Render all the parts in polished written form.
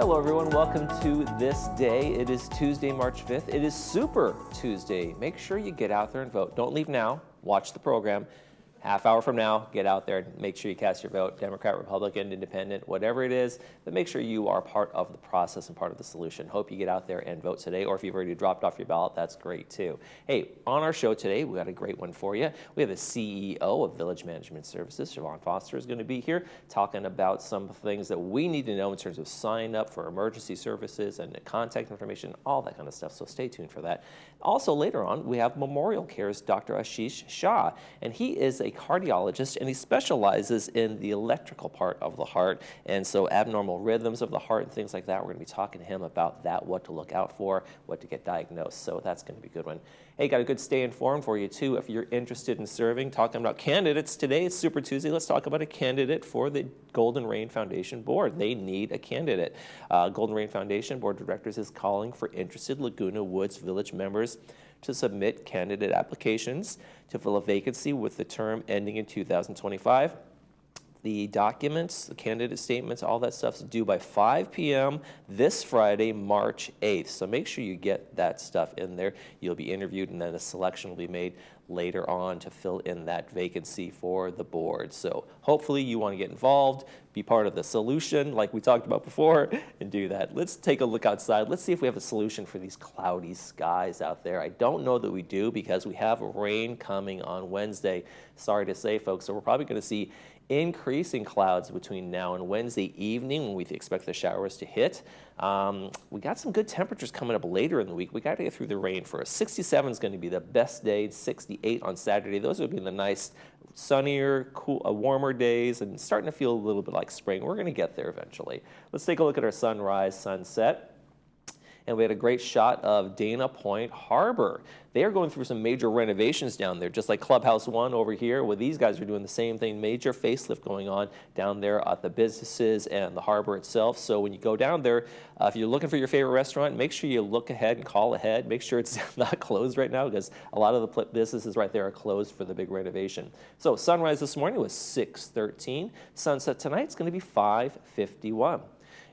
Hello everyone, welcome to This Day. It is Tuesday, March 5th. It is Super Tuesday. Make sure you get out there and vote. Don't leave now, watch the program. Half hour from now, get out there and make sure you cast your vote, Democrat, Republican, Independent, whatever it is, but make sure you are part of the process and part of the solution. Hope you get out there and vote today, or if you've already dropped off your ballot, that's great too. Hey, on our show today, we got a great one for you. We have the CEO of Village Management Services, Siobhan Foster, is going to be here talking about some things that we need to know in terms of sign up for emergency services and contact information, all that kind of stuff, so stay tuned for that. Also later on, we have Memorial Care's Dr. Ashish Shah, and he is a cardiologist, and he specializes in the electrical part of the heart, and so abnormal rhythms of the heart and things like that. We're going to be talking to him about that, what to look out for, what to get diagnosed, so that's going to be a good one. Hey, got a good stay informed for you too if you're interested in serving. Talking about candidates today, it's Super Tuesday. Let's talk about a candidate for the Golden Rain Foundation Board. They need a candidate. Golden Rain Foundation Board of Directors is calling for interested Laguna Woods Village members to submit candidate applications to fill a vacancy with the term ending in 2025. The documents, the candidate statements, all that stuff's due by 5 p.m. this Friday, March 8th. So make sure you get that stuff in there. You'll be interviewed, and then a selection will be made later on to fill in that vacancy for the board. So hopefully you want to get involved, be part of the solution like we talked about before, and do that. Let's take a look outside. Let's see if we have a solution for these cloudy skies out there. I don't know that we do because we have rain coming on Wednesday. Sorry to say, folks. So we're probably going to see increasing clouds between now and Wednesday evening when we expect the showers to hit. We got some good temperatures coming up later in the week. We got to get through the rain first. 67 is going to be the best day, 68 on Saturday. Those would be the nice, sunnier, cool, warmer days, and starting to feel a little bit like spring. We're going to get there eventually. Let's take a look at our sunrise, sunset. And we had a great shot of Dana Point Harbor. They are going through some major renovations down there, just like Clubhouse 1 over here, where these guys are doing the same thing, major facelift going on down there at the businesses and the harbor itself. So when you go down there, if you're looking for your favorite restaurant, make sure you look ahead and call ahead. Make sure it's not closed right now because a lot of the businesses right there are closed for the big renovation. So sunrise this morning was 6:13. Sunset tonight is going to be 5:51.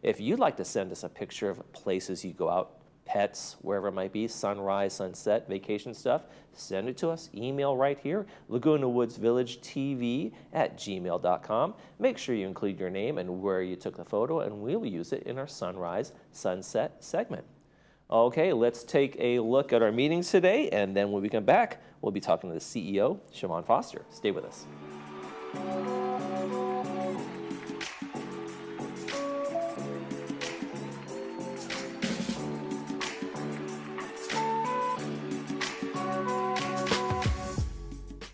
If you'd like to send us a picture of places you go out, pets, wherever it might be, sunrise, sunset, vacation stuff, send it to us. Email right here, Laguna Woods Village TV at gmail.com. Make sure you include your name and where you took the photo, and we'll use it in our sunrise, sunset segment. Okay, let's take a look at our meetings today, and then when we come back, we'll be talking to the CEO, Siobhan Foster. Stay with us.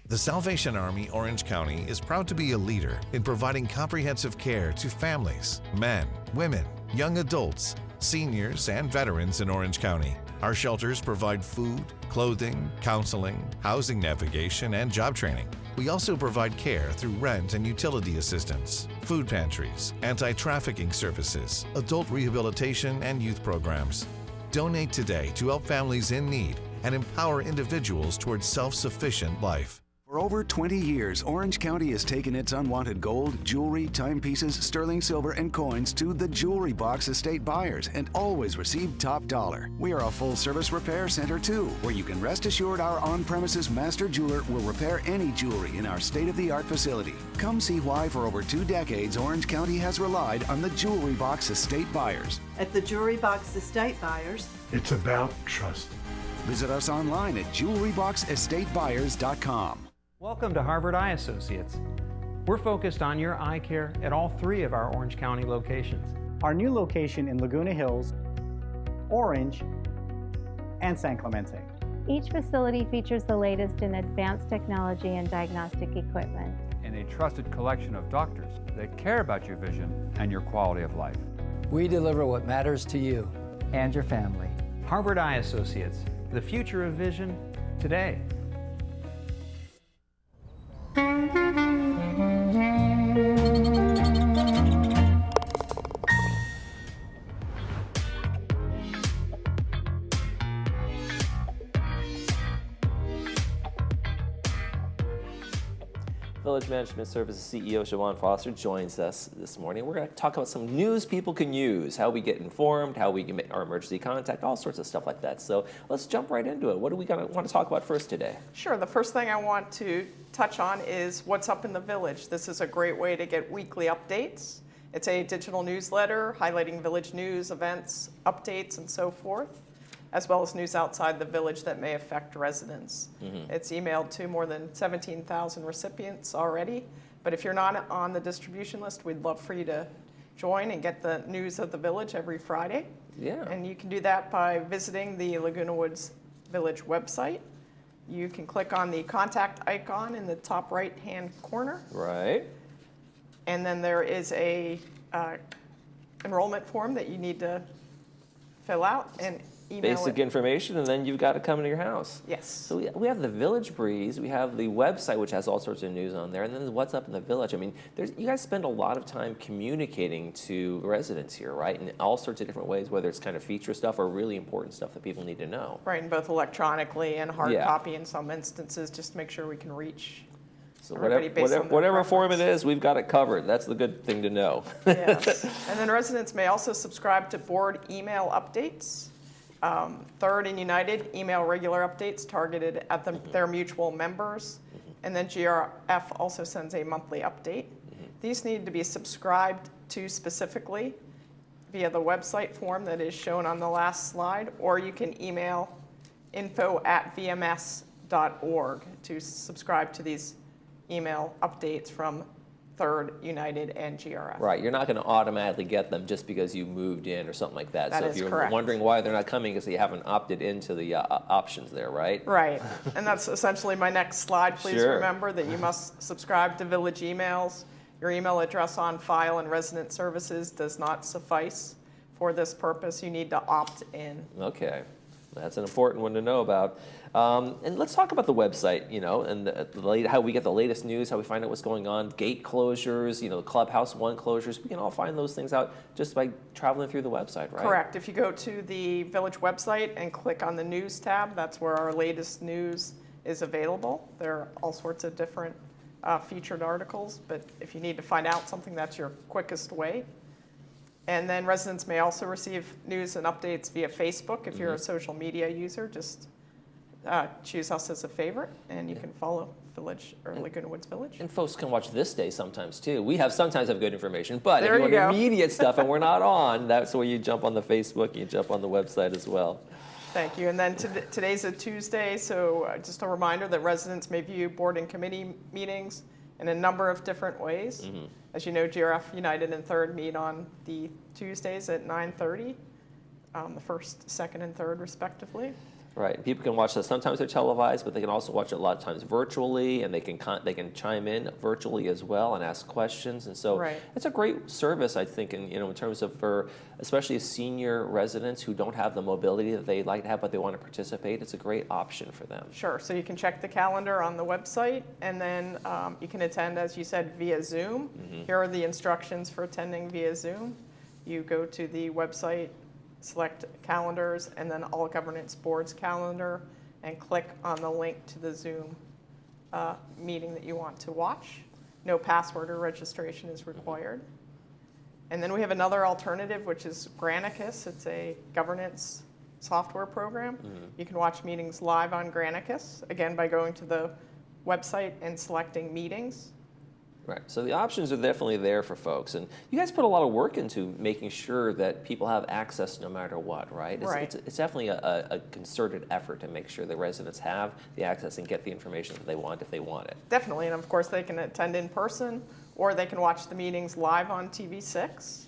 The Salvation Army Orange County is proud to be a leader in providing comprehensive care to families, men, women, young adults, seniors, and veterans in Orange County. Our shelters provide food, clothing, counseling, housing navigation, and job training. We also provide care through rent and utility assistance, food pantries, anti-trafficking services, adult rehabilitation, and youth programs. Donate today to help families in need and empower individuals towards self-sufficient life. For over 20 years, Orange County has taken its unwanted gold, jewelry, timepieces, sterling silver, and coins to the Jewelry Box estate buyers and always received top dollar. We are a full-service repair center, too, where you can rest assured our on-premises master jeweler will repair any jewelry in our state-of-the-art facility. Come see why for over 2 decades, Orange County has relied on the Jewelry Box estate buyers. At the Jewelry Box estate buyers, it's about trust. Visit us online at jewelryboxestatebuyers.com. Welcome to Harvard Eye Associates. We're focused on your eye care at all 3 of our Orange County locations. Our new location in Laguna Hills, Orange, and San Clemente. Each facility features the latest in advanced technology and diagnostic equipment. And a trusted collection of doctors that care about your vision and your quality of life. We deliver what matters to you and your family. Harvard Eye Associates, the future of vision today. Village Management Services CEO Siobhan Foster joins us this morning. We're going to talk about some news people can use, how we get informed, how we can make our emergency contact, all sorts of stuff like that. So let's jump right into it. What do we want to talk about first today? Sure. The first thing I want to touch on is what's up in the village. This is a great way to get weekly updates. It's a digital newsletter highlighting village news, events, updates, and so forth, as well as news outside the village that may affect residents. It's emailed to more than 17,000 recipients already, but if you're not on the distribution list, we'd love for you to join and get the news of the village every Friday. Yeah. And you can do that by visiting the Laguna Woods Village website. You can click on the contact icon in the top right-hand corner, Right. and then there is a enrollment form that you need to fill out and email Basic it. information, and then you've got to come to your house. Yes. So we have the Village Breeze, we have the website, which has all sorts of news on there, and then what's up in the village. I mean, you guys spend a lot of time communicating to residents here, right? In all sorts of different ways, whether it's kind of feature stuff or really important stuff that people need to know. Right, and both electronically and hard Yeah. copy in some instances, just to make sure we can reach So everybody based on their whatever form it preference. is, we've got it covered. That's the good thing to know. Yes. And then residents may also subscribe to board email updates. Third and United email regular updates targeted at their mutual members. And then GRF also sends a monthly update. These need to be subscribed to specifically via the website form that is shown on the last slide, or you can email info@vms.org to subscribe to these email updates from Third, United, and GRF. Right, you're not going to automatically get them just because you moved in or something like that. That So is if you're correct. wondering why they're not coming, because you haven't opted into the options there, right? Right, and that's essentially my next slide. Please Sure. remember that you must subscribe to village emails. Your email address on file and resident services does not suffice for this purpose. You need to opt in. Okay, that's an important one to know about. And let's talk about the website, and how we get the latest news, how we find out what's going on, gate closures, Clubhouse 1 closures. We can all find those things out just by traveling through the website, right? Correct. If you go to the village website and click on the news tab, that's where our latest news is available. There are all sorts of different featured articles, but if you need to find out something, that's your quickest way. And then residents may also receive news and updates via Facebook. If you're a social media user, just choose us as a favorite, and you can follow Village or Laguna Woods Village. And folks can watch ThisDay sometimes too. We sometimes have good information, but There if you you want go. immediate stuff and we're not on, that's where you jump on the Facebook, you jump on the website as well. Thank you. And then today's a Tuesday, so just a reminder that residents may view board and committee meetings in a number of different ways. As you know, GRF, United, and Third meet on the Tuesdays at 9:30, the first, second, and third, respectively. Right, people can watch this. Sometimes they're televised, but they can also watch it a lot of times virtually, and they can chime in virtually as well and ask questions. And so Right. it's a great service, I think, in terms of for especially senior residents who don't have the mobility that they'd like to have, but they want to participate. It's a great option for them. Sure. So you can check the calendar on the website, and then you can attend, as you said, via Zoom. Here are the instructions for attending via Zoom. You go to the website, select calendars, and then all governance boards calendar, and click on the link to the Zoom meeting that you want to watch. No password or registration is required. And then we have another alternative, which is Granicus. It's a governance software program. You can watch meetings live on Granicus, again, by going to the website and selecting meetings. Right, so the options are definitely there for folks. And you guys put a lot of work into making sure that people have access no matter what, right? Right. It's definitely a concerted effort to make sure that residents have the access and get the information that they want if they want it. Definitely, and of course they can attend in person, or they can watch the meetings live on TV6.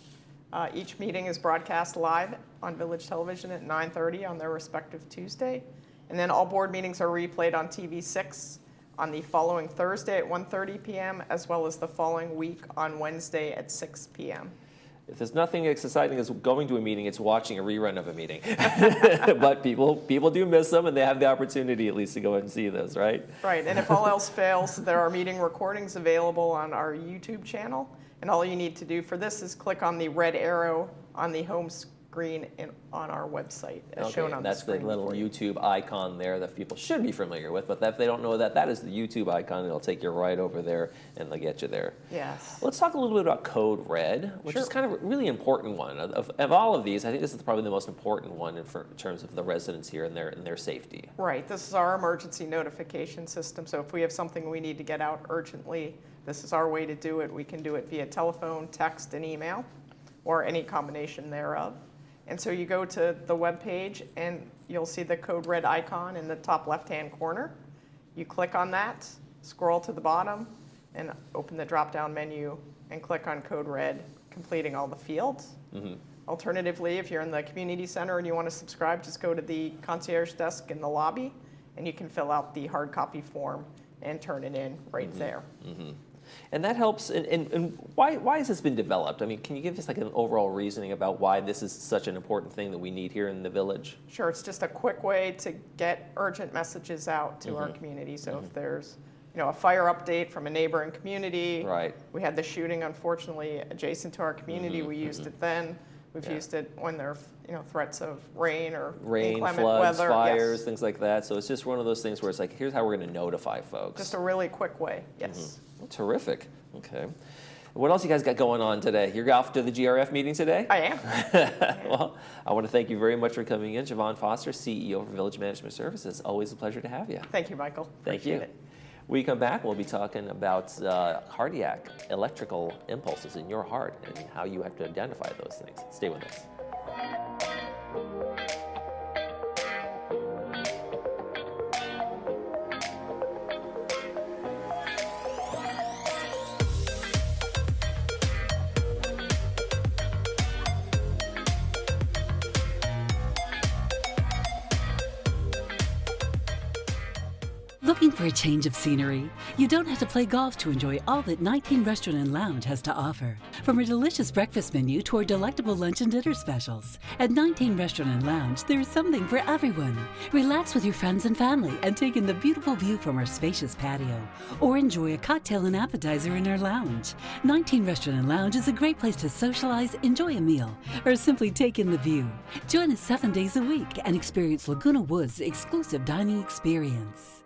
Each meeting is broadcast live on Village Television at 9:30 on their respective Tuesday. And then all board meetings are replayed on TV6 on the following Thursday at 1:30 p.m., as well as the following week on Wednesday at 6 p.m. If there's nothing as exciting as going to a meeting, it's watching a rerun of a meeting. But people do miss them, and they have the opportunity at least to go and see those, right? Right, and if all else fails, there are meeting recordings available on our YouTube channel, and all you need to do for this is click on the red arrow on the home green on our website, as Okay, shown on that's the screen. the little for you. YouTube icon there that people should be familiar with, but if they don't know that, that is the YouTube icon. It'll take you right over there and they'll get you there. Yes. Let's talk a little bit about Code Red, which is kind of a really important one. Of all of these, I think this is probably the most important one in terms of the residents here and their safety. Right, this is our emergency notification system, so if we have something we need to get out urgently, this is our way to do it. We can do it via telephone, text, and email, or any combination thereof. And so you go to the web page and you'll see the Code Red icon in the top left-hand corner. You click on that, scroll to the bottom, and open the drop-down menu and click on Code Red, completing all the fields. Alternatively, if you're in the community center and you want to subscribe, just go to the concierge desk in the lobby and you can fill out the hard copy form and turn it in right there. And that helps, and why has this been developed? I mean, can you give us like an overall reasoning about why this is such an important thing that we need here in the village? Sure, it's just a quick way to get urgent messages out to our community. So if there's a fire update from a neighboring community, Right. We had the shooting, unfortunately, adjacent to our community. We used it then. We've used it when there are threats of rain or inclement floods, weather. fires, Yes. things like that. So it's just one of those things where it's like, here's how we're going to notify folks. Just a really quick way, yes. Terrific. Okay. What else you guys got going on today? You're off to the GRF meeting today? I am. Well, I want to thank you very much for coming in. Javon Foster, CEO for Village Management Services. Always a pleasure to have you. Thank you, Michael. Thank you. Appreciate it. When we come back, we'll be talking about cardiac electrical impulses in your heart and how you have to identify those things. Stay with us. Looking for a change of scenery? You don't have to play golf to enjoy all that 19 Restaurant and Lounge has to offer. From a delicious breakfast menu to our delectable lunch and dinner specials. At 19 Restaurant and Lounge, there is something for everyone. Relax with your friends and family and take in the beautiful view from our spacious patio. Or enjoy a cocktail and appetizer in our lounge. 19 Restaurant and Lounge is a great place to socialize, enjoy a meal, or simply take in the view. Join us 7 days a week and experience Laguna Woods' exclusive dining experience.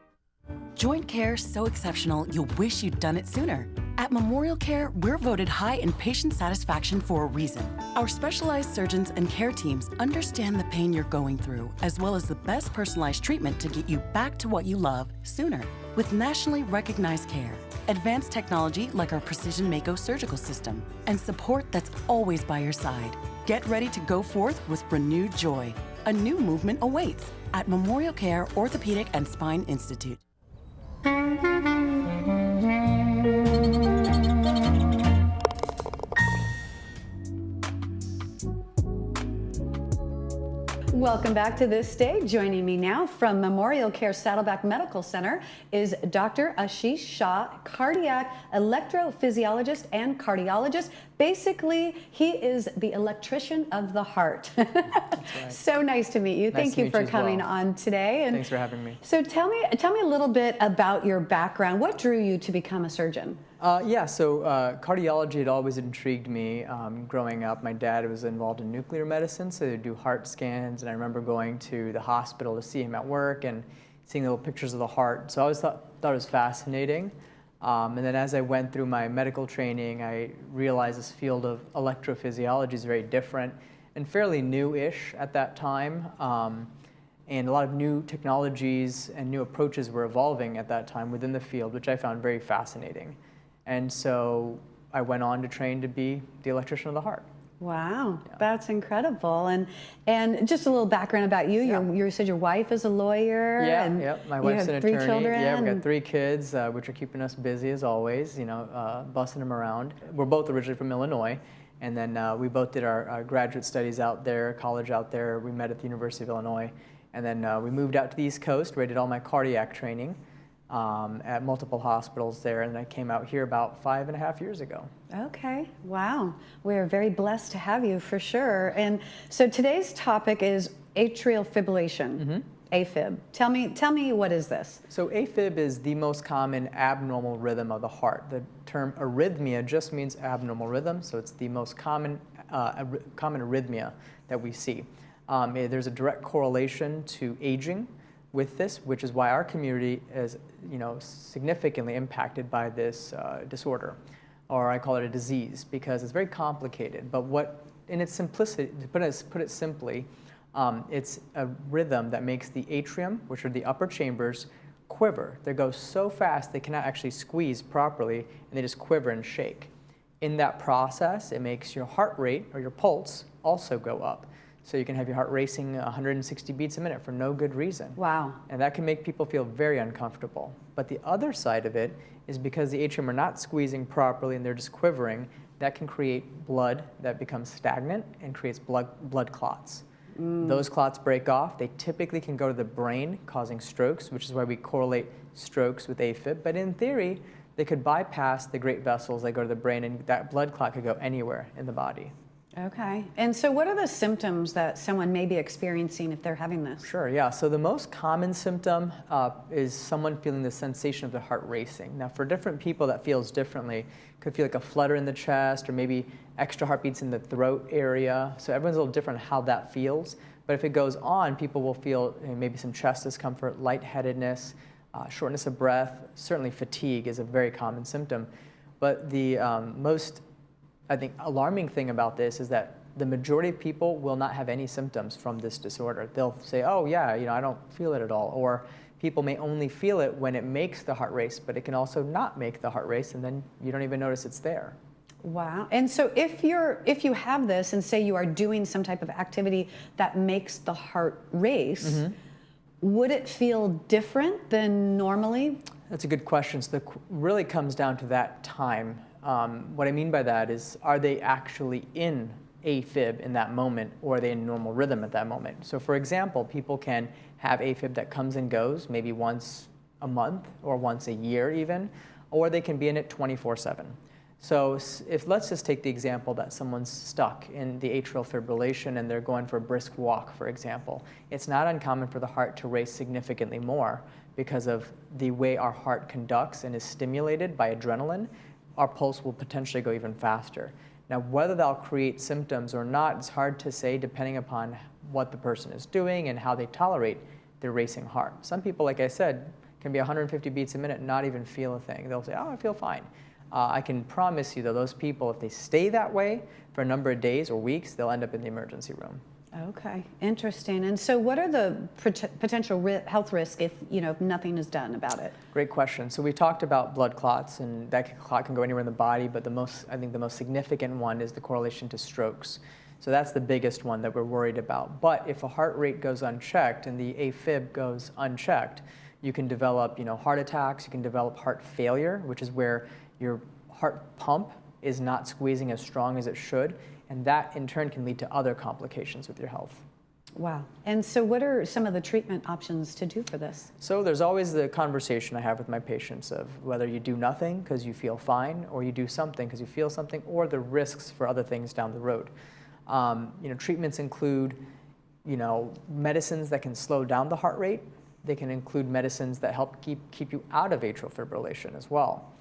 Joint care so exceptional, you'll wish you'd done it sooner. At Memorial Care, we're voted high in patient satisfaction for a reason. Our specialized surgeons and care teams understand the pain you're going through, as well as the best personalized treatment to get you back to what you love sooner. With nationally recognized care, advanced technology like our Precision Mako surgical system, and support that's always by your side. Get ready to go forth with renewed joy. A new movement awaits at Memorial Care Orthopedic and Spine Institute. Welcome back to This Day. Joining me now from Memorial Care Saddleback Medical Center is Dr. Ashish Shah, cardiac electrophysiologist and cardiologist. Basically, he is the electrician of the heart. That's right. So nice to meet you. Thank you for coming on today. And thanks for having me. So tell me a little bit about your background. What drew you to become a surgeon? Cardiology had always intrigued me growing up. My dad was involved in nuclear medicine, so they'd do heart scans, and I remember going to the hospital to see him at work and seeing little pictures of the heart. So I always thought it was fascinating. And then as I went through my medical training, I realized this field of electrophysiology is very different and fairly new-ish at that time. And a lot of new technologies and new approaches were evolving at that time within the field, which I found very fascinating. And so I went on to train to be the electrician of the heart. Wow, that's incredible. And just a little background about you. You said your wife is a lawyer. Yeah, my wife's an attorney. You have 3 children. Yeah, we've got 3 kids, which are keeping us busy as always, bussing them around. We're both originally from Illinois, and then we both did our graduate studies out there, college out there. We met at the University of Illinois. And then we moved out to the East Coast, where I did all my cardiac training at multiple hospitals there, and I came out here about 5.5 years ago. Okay, wow. We're very blessed to have you for sure. And so today's topic is atrial fibrillation, AFib. Tell me what is this? So AFib is the most common abnormal rhythm of the heart. The term arrhythmia just means abnormal rhythm, so it's the most common common arrhythmia that we see. There's a direct correlation to aging with this, which is why our community is, significantly impacted by this disorder, or I call it a disease, because it's very complicated. But in its simplicity, to put it simply, it's a rhythm that makes the atrium, which are the upper chambers, quiver. They go so fast they cannot actually squeeze properly, and they just quiver and shake. In that process, it makes your heart rate or your pulse also go up. So you can have your heart racing 160 beats a minute for no good reason. Wow. And that can make people feel very uncomfortable. But the other side of it is because the atrium are not squeezing properly and they're just quivering, that can create blood that becomes stagnant and creates blood clots. Those clots break off. They typically can go to the brain, causing strokes, which is why we correlate strokes with AFib. But in theory, they could bypass the great vessels that go to the brain, and that blood clot could go anywhere in the body. Okay. And so what are the symptoms that someone may be experiencing if they're having this? Sure, yeah. So the most common symptom is someone feeling the sensation of the heart racing. Now, for different people, that feels differently. Could feel like a flutter in the chest or maybe extra heartbeats in the throat area. So everyone's a little different how that feels. But if it goes on, people will feel maybe some chest discomfort, lightheadedness, shortness of breath. Certainly fatigue is a very common symptom. But the most, I think, alarming thing about this is that the majority of people will not have any symptoms from this disorder. They'll say, oh yeah, I don't feel it at all. Or people may only feel it when it makes the heart race, but it can also not make the heart race, and then you don't even notice it's there. Wow. And so if you have this and say you are doing some type of activity that makes the heart race, would it feel different than normally? That's a good question. So it really comes down to that time. What I mean by that is, are they actually in AFib in that moment, or are they in normal rhythm at that moment? So for example, people can have AFib that comes and goes, maybe once a month or once a year even, or they can be in it 24/7. So let's just take the example that someone's stuck in the atrial fibrillation and they're going for a brisk walk, for example. It's not uncommon for the heart to race significantly more because of the way our heart conducts and is stimulated by adrenaline. Our pulse will potentially go even faster. Now, whether that'll create symptoms or not, it's hard to say depending upon what the person is doing and how they tolerate their racing heart. Some people, like I said, can be 150 beats a minute and not even feel a thing. They'll say, oh, I feel fine. I can promise you that those people, if they stay that way for a number of days or weeks, they'll end up in the emergency room. Okay, interesting. And so what are the potential health risks if nothing is done about it? Great question. So we talked about blood clots, and that clot can go anywhere in the body, but I think the most significant one is the correlation to strokes. So that's the biggest one that we're worried about. But if a heart rate goes unchecked and the AFib goes unchecked, you can develop heart attacks, you can develop heart failure, which is where your heart pump is not squeezing as strong as it should, and that in turn can lead to other complications with your health. Wow. And so what are some of the treatment options to do for this? So there's always the conversation I have with my patients of whether you do nothing because you feel fine, or you do something because you feel something, or the risks for other things down the road. Treatments include medicines that can slow down the heart rate. They can include medicines that help keep you out of atrial fibrillation as well.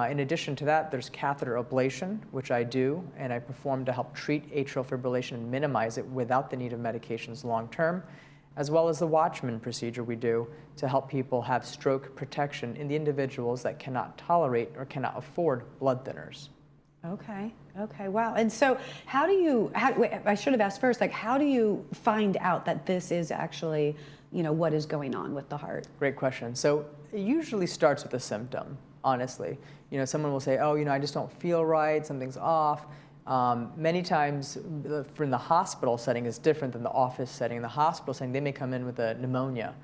In addition to that, there's catheter ablation, which I do, and I perform to help treat atrial fibrillation and minimize it without the need of medications long term, as well as the Watchman procedure we do to help people have stroke protection in the individuals that cannot tolerate or cannot afford blood thinners. Okay, wow. And so I should have asked first, how do you find out that this is actually, what is going on with the heart? Great question. So it usually starts with a symptom. Honestly, someone will say, oh, I just don't feel right, something's off. Many times from the hospital setting is different than the office setting. In the hospital setting, they may come in with a pneumonia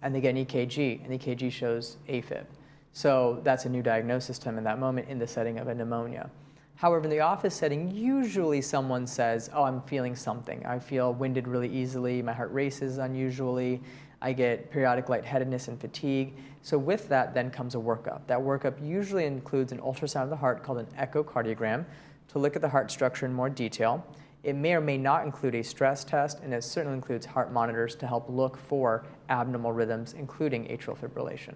and they get an EKG, and the EKG shows AFib. So that's a new diagnosis to them in that moment in the setting of a pneumonia. However, in the office setting, usually someone says, oh, I'm feeling something. I feel winded really easily, my heart races unusually, I get periodic lightheadedness and fatigue. So with that then comes a workup. That workup usually includes an ultrasound of the heart called an echocardiogram to look at the heart structure in more detail. It may or may not include a stress test, and it certainly includes heart monitors to help look for abnormal rhythms, including atrial fibrillation.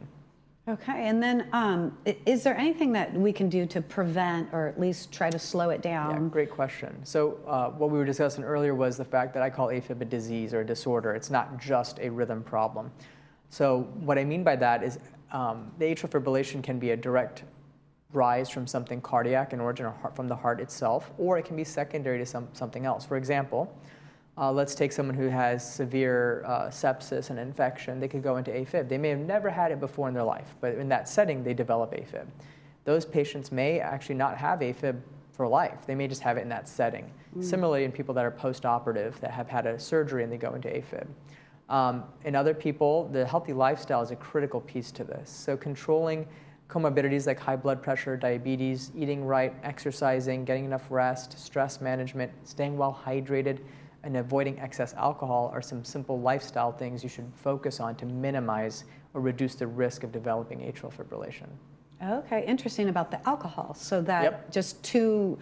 Okay, and then is there anything that we can do to prevent or at least try to slow it down? Yeah, great question. So what we were discussing earlier was the fact that I call AFib a disease or a disorder. It's not just a rhythm problem. So what I mean by that is the atrial fibrillation can be a direct rise from something cardiac in origin or from the heart itself, or it can be secondary to something else. For example, let's take someone who has severe sepsis and infection. They could go into AFib. They may have never had it before in their life, but in that setting, they develop AFib. Those patients may actually not have AFib for life. They may just have it in that setting. Similarly, in people that are post-operative, that have had a surgery and they go into AFib. In other people, the healthy lifestyle is a critical piece to this. So controlling comorbidities like high blood pressure, diabetes, eating right, exercising, getting enough rest, stress management, staying well hydrated, and avoiding excess alcohol are some simple lifestyle things you should focus on to minimize or reduce the risk of developing atrial fibrillation. Okay, interesting about the alcohol. So that just too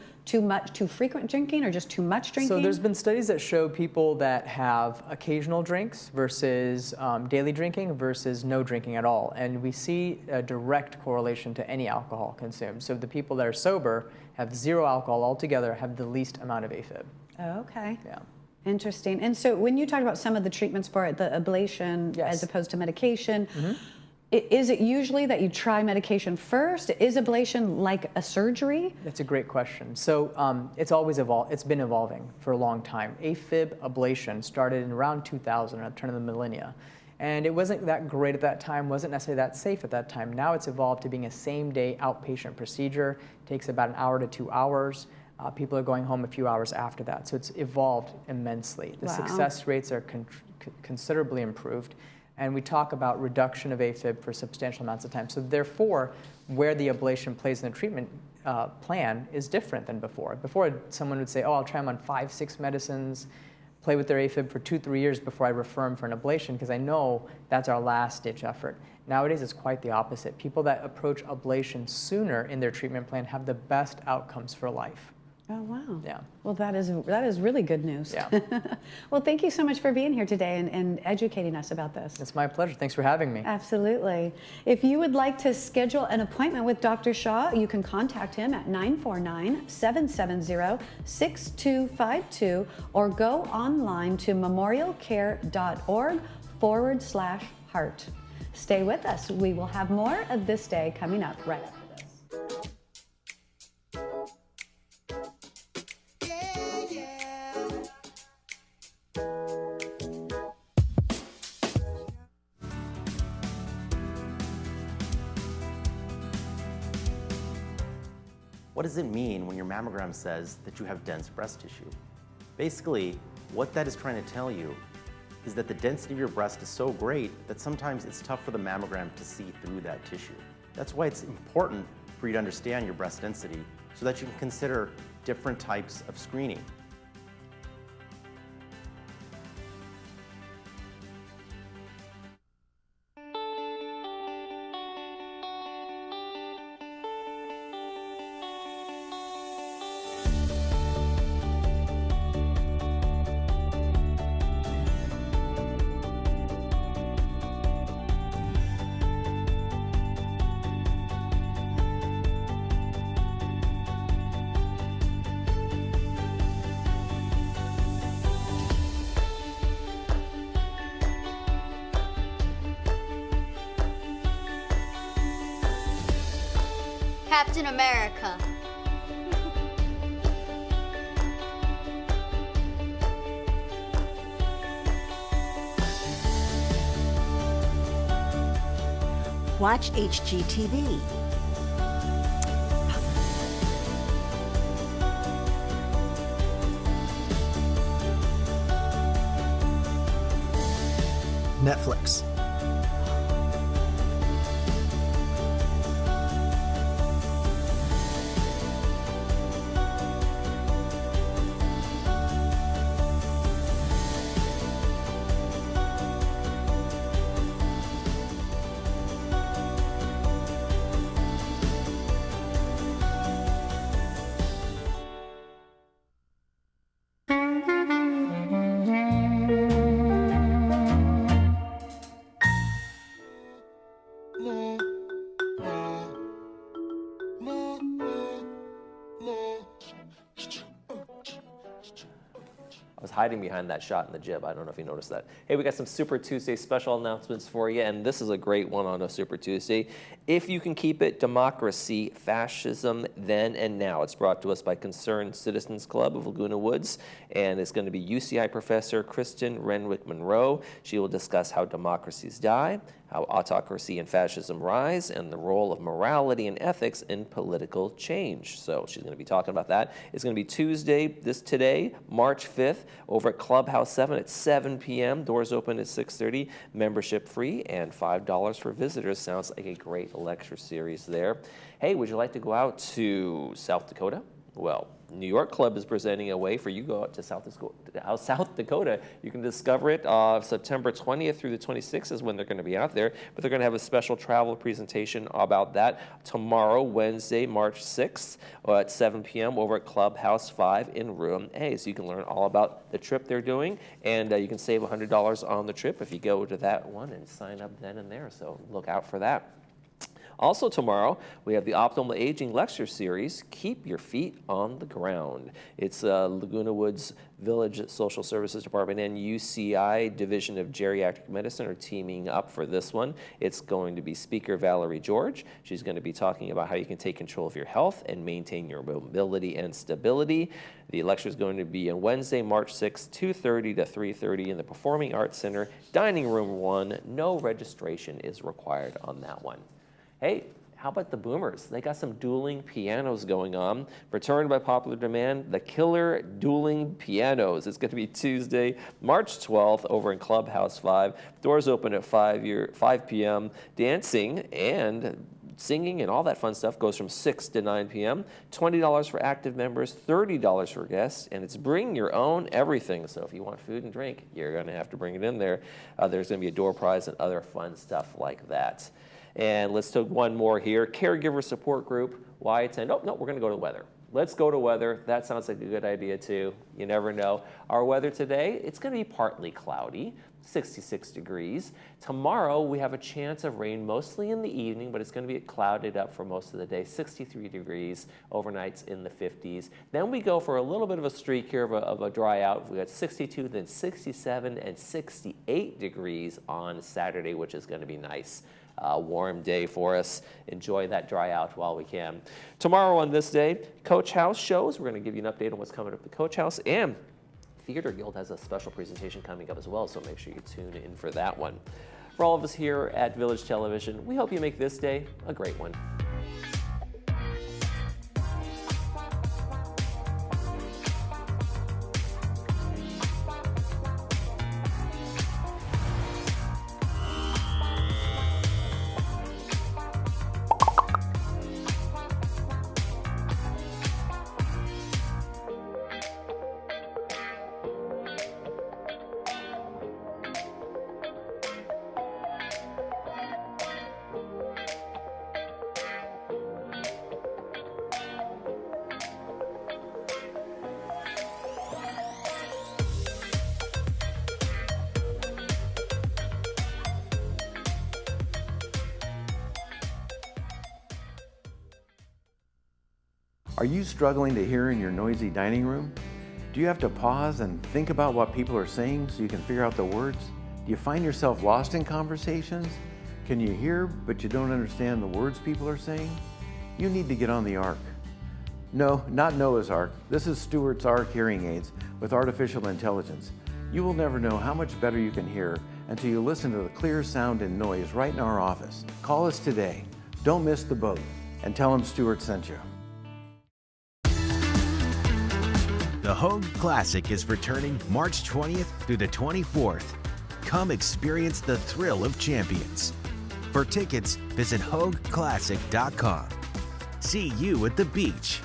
frequent drinking or just too much drinking? So there's been studies that show people that have occasional drinks versus daily drinking versus no drinking at all. And we see a direct correlation to any alcohol consumed. So the people that are sober, have zero alcohol altogether, have the least amount of AFib. Okay. Yeah. Interesting. And so when you talk about some of the treatments for it, the ablation as opposed to medication, is it usually that you try medication first? Is ablation like a surgery? That's a great question. So it's always it's been evolving for a long time. AFib ablation started in around 2000, at the turn of the millennia. And it wasn't that great at that time, wasn't necessarily that safe at that time. Now it's evolved to being a same-day outpatient procedure. It takes about an hour to 2 hours. People are going home a few hours after that. So it's evolved immensely. The success rates are considerably improved. And we talk about reduction of AFib for substantial amounts of time. So therefore, where the ablation plays in the treatment plan is different than before. Before, someone would say, oh, I'll try them on 5, 6 medicines, play with their AFib for 2, 3 years before I refer them for an ablation, because I know that's our last-ditch effort. Nowadays, it's quite the opposite. People that approach ablation sooner in their treatment plan have the best outcomes for life. Oh, wow. Yeah. Well, that is really good news. Yeah. Well, thank you so much for being here today and educating us about this. It's my pleasure. Thanks for having me. Absolutely. If you would like to schedule an appointment with Dr. Shaw, you can contact him at 949-770-6252 or go online to memorialcare.org/heart. Stay with us. We will have more of This Day coming up right after this. What does it mean when your mammogram says that you have dense breast tissue? Basically, what that is trying to tell you is that the density of your breast is so great that sometimes it's tough for the mammogram to see through that tissue. That's why it's important for you to understand your breast density so that you can consider different types of screening. Captain America. Watch HGTV. Netflix. Someone's hiding behind that shot in the jib. I don't know if you noticed that. Hey, we got some Super Tuesday special announcements for you, and this is a great one on a Super Tuesday. If you can keep it, democracy, fascism, then and now. It's brought to us by Concerned Citizens Club of Laguna Woods, and it's going to be UCI professor Kristen Renwick Monroe. She will discuss how democracies die, how autocracy and fascism rise, and the role of morality and ethics in political change. So she's going to be talking about that. It's going to be Tuesday, today, March 5th, over at Clubhouse 7 at 7 p.m. Doors open at 6:30, membership free, and $5 for visitors. Sounds like a great lecture series there. Hey, would you like to go out to South Dakota? Well, New York Club is presenting a way for you to go out to South Dakota. You can discover it September 20th through the 26th is when they're going to be out there. But they're going to have a special travel presentation about that tomorrow, Wednesday, March 6th at 7 p.m. over at Clubhouse 5 in Room A. So you can learn all about the trip they're doing, and you can save $100 on the trip if you go to that one and sign up then and there. So look out for that. Also tomorrow, we have the Optimal Aging Lecture Series, Keep Your Feet on the Ground. It's Laguna Woods Village Social Services Department and UCI Division of Geriatric Medicine are teaming up for this one. It's going to be speaker Valerie George. She's going to be talking about how you can take control of your health and maintain your mobility and stability. The lecture is going to be on Wednesday, March 6th, 2:30 to 3:30 in the Performing Arts Center, Dining Room 1. No registration is required on that one. Hey, how about the Boomers? They got some dueling pianos going on. Returned by popular demand, the Killer Dueling Pianos. It's going to be Tuesday, March 12th over in Clubhouse 5. Doors open at 5 p.m. Dancing and singing and all that fun stuff goes from 6 to 9 p.m. $20 for active members, $30 for guests, and it's bring your own everything. So if you want food and drink, you're going to have to bring it in there. There's going to be a door prize and other fun stuff like that. And let's take one more here. Caregiver support group. Why attend? Oh, no, we're going to go to weather. Let's go to weather. That sounds like a good idea, too. You never know. Our weather today, it's going to be partly cloudy, 66 degrees. Tomorrow, we have a chance of rain mostly in the evening, but it's going to be clouded up for most of the day, 63 degrees. Overnights in the 50s. Then we go for a little bit of a streak here of a dry out. We got 62, then 67, and 68 degrees on Saturday, which is going to be nice. Warm day for us. Enjoy that dry out while we can. Tomorrow on this day, Coach House shows. We're going to give you an update on what's coming up at the Coach House. And Theater Guild has a special presentation coming up as well, so make sure you tune in for that one. For all of us here at Village Television, we hope you make this day a great one. Are you struggling to hear in your noisy dining room? Do you have to pause and think about what people are saying so you can figure out the words? Do you find yourself lost in conversations? Can you hear but you don't understand the words people are saying? You need to get on the Ark. No, not Noah's Ark. This is Stewart's Ark hearing aids with artificial intelligence. You will never know how much better you can hear until you listen to the clear sound and noise right in our office. Call us today. Don't miss the boat and tell them Stewart sent you. The Hogue Classic is returning March 20th through the 24th. Come experience the thrill of champions. For tickets, visit HogueClassic.com. See you at the beach.